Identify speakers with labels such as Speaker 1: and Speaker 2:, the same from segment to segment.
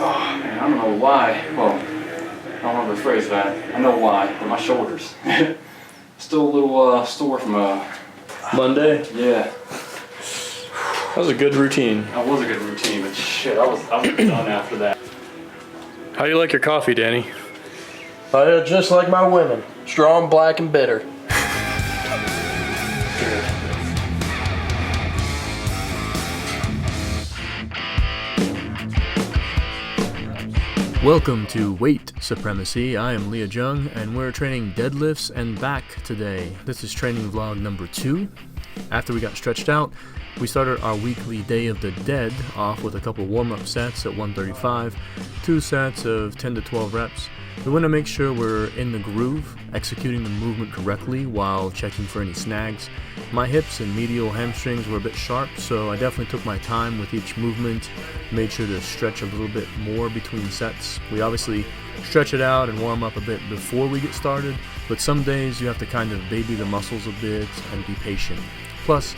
Speaker 1: Oh man, I don't know why. Well, I don't know the phrase that. I know why, but my shoulders. Still a little sore from
Speaker 2: Monday?
Speaker 1: Yeah.
Speaker 2: That was a good routine.
Speaker 1: That was a good routine, but shit, I was done after that.
Speaker 2: How do you like your coffee, Danny?
Speaker 3: Just like my women. Strong, black, and bitter.
Speaker 4: Welcome to Weight Supremacy. I am Leah Jung, and we're training deadlifts and back today. This is training vlog number 2. After we got stretched out, we started our weekly Day of the Dead off with a couple warm-up sets at 135, 2 sets of 10 to 12 reps. We want to make sure we're in the groove, executing the movement correctly while checking for any snags. My hips and medial hamstrings were a bit sharp, so I definitely took my time with each movement, made sure to stretch a little bit more between sets. We obviously stretch it out and warm up a bit before we get started, but some days you have to kind of baby the muscles a bit and be patient. Plus,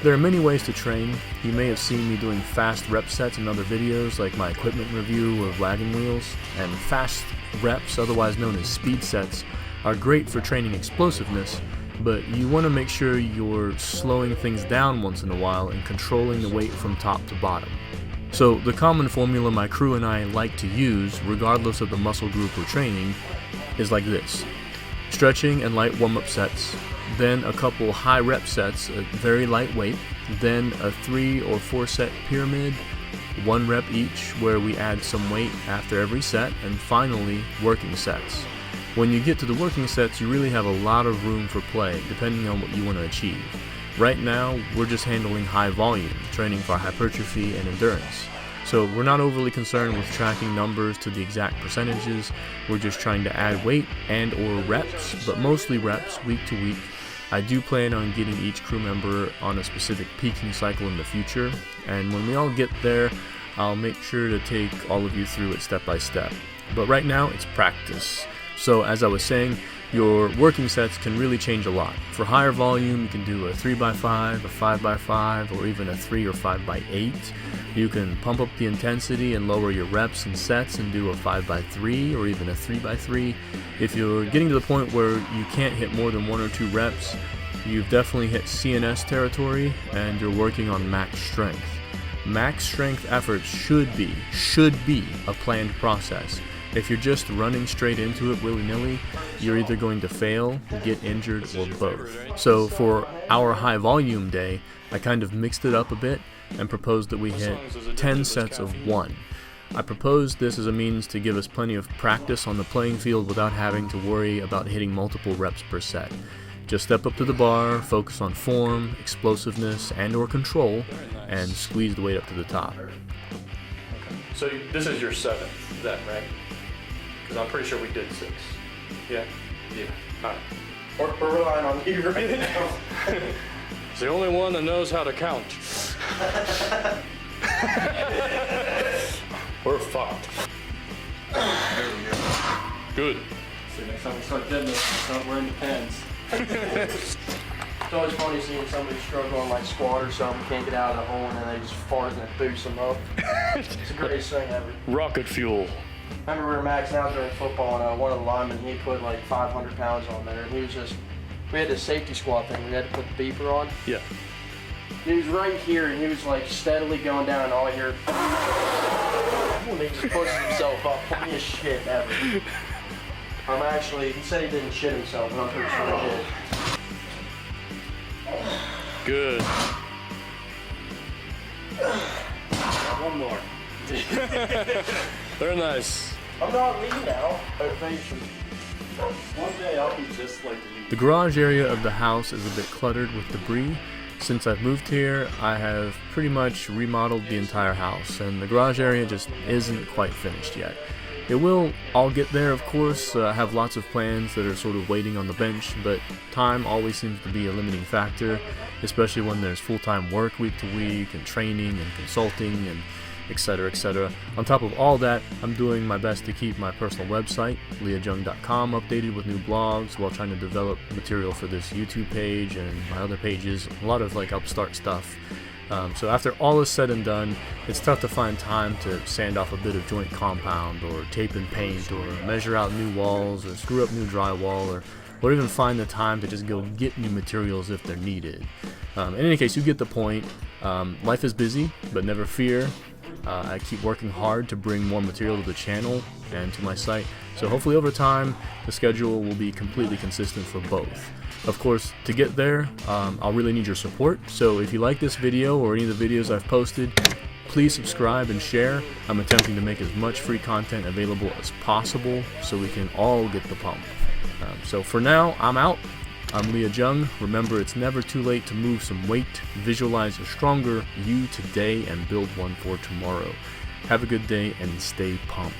Speaker 4: there are many ways to train. You may have seen me doing fast rep sets in other videos, like my equipment review of wagon wheels, and fast reps, otherwise known as speed sets, are great for training explosiveness, but you want to make sure you're slowing things down once in a while and controlling the weight from top to bottom. So the common formula my crew and I like to use, regardless of the muscle group we're training, is like this: stretching and light warm-up sets, then a couple high rep sets at very light weight, then a 3 or 4 set pyramid, 1 rep each where we add some weight after every set, and finally working sets. When you get to the working sets, you really have a lot of room for play depending on what you want to achieve. Right now we're just handling high volume, training for hypertrophy and endurance. So we're not overly concerned with tracking numbers to the exact percentages. We're just trying to add weight and or reps, but mostly reps week to week. I do plan on getting each crew member on a specific peaking cycle in the future, and when we all get there, I'll make sure to take all of you through it step by step. But right now, it's practice. So as I was saying, your working sets can really change a lot. For higher volume, you can do a 3x5, a 5x5, or even a 3 or 5x8. You can pump up the intensity and lower your reps and sets and do a 5x3 or even a 3x3. If you're getting to the point where you can't hit more than 1 or 2 reps, you've definitely hit CNS territory and you're working on max strength. Max strength efforts should be a planned process. If you're just running straight into it willy-nilly, you're either going to fail, get injured, or both. So for our high volume day, I kind of mixed it up a bit and proposed that we hit 10 sets of 1. I proposed this as a means to give us plenty of practice on the playing field without having to worry about hitting multiple reps per set. Just step up to the bar, focus on form, explosiveness, and or control, and squeeze the weight up to the top.
Speaker 2: So this is your 7th then, right? Because I'm pretty sure we did 6. Yeah? Yeah. Alright.
Speaker 3: We're relying on you right now.
Speaker 2: He's the only one that knows how to count. We're fucked.
Speaker 1: There we go.
Speaker 2: Good.
Speaker 1: So next time we start deadlifting, start wearing the pants.
Speaker 3: It's always funny seeing somebody struggle on like squat or something, can't get out of the hole, and then they just fart and it boosts them up. It's the greatest thing ever.
Speaker 2: Rocket fuel.
Speaker 3: I remember we were maxing out during football, and one of the linemen, he put like 500 pounds on there, and he was just, we had this safety squat thing, we had to put the beeper on.
Speaker 2: Yeah.
Speaker 3: He was right here, and he was like steadily going down, and all I hear, and he just pushes himself up, funniest shit ever. He said he didn't shit himself, but I'm pretty sure he did.
Speaker 2: Good.
Speaker 1: One more.
Speaker 2: Very nice.
Speaker 3: I'm not leaving now. Motivation.
Speaker 1: One day I'll be just like you.
Speaker 4: The garage area of the house is a bit cluttered with debris. Since I've moved here, I have pretty much remodeled the entire house, and the garage area just isn't quite finished yet. It will all get there, of course. I have lots of plans that are sort of waiting on the bench, but time always seems to be a limiting factor, especially when there's full-time work week to week, and training, and consulting, and etc., etc. On top of all that, I'm doing my best to keep my personal website, leahjung.com, updated with new blogs while trying to develop material for this YouTube page and my other pages, a lot of like upstart stuff. So after all is said and done, it's tough to find time to sand off a bit of joint compound, or tape and paint, or measure out new walls, or screw up new drywall, or even find the time to just go get new materials if they're needed. In any case, you get the point. Life is busy, but never fear. I keep working hard to bring more material to the channel and to my site, so hopefully over time the schedule will be completely consistent for both. Of course, to get there, I'll really need your support, so if you like this video or any of the videos I've posted, please subscribe and share. I'm attempting to make as much free content available as possible so we can all get the pump. So for now, I'm out. I'm Leah Jung. Remember, it's never too late to move some weight, visualize a stronger you today, and build one for tomorrow. Have a good day and stay pumped.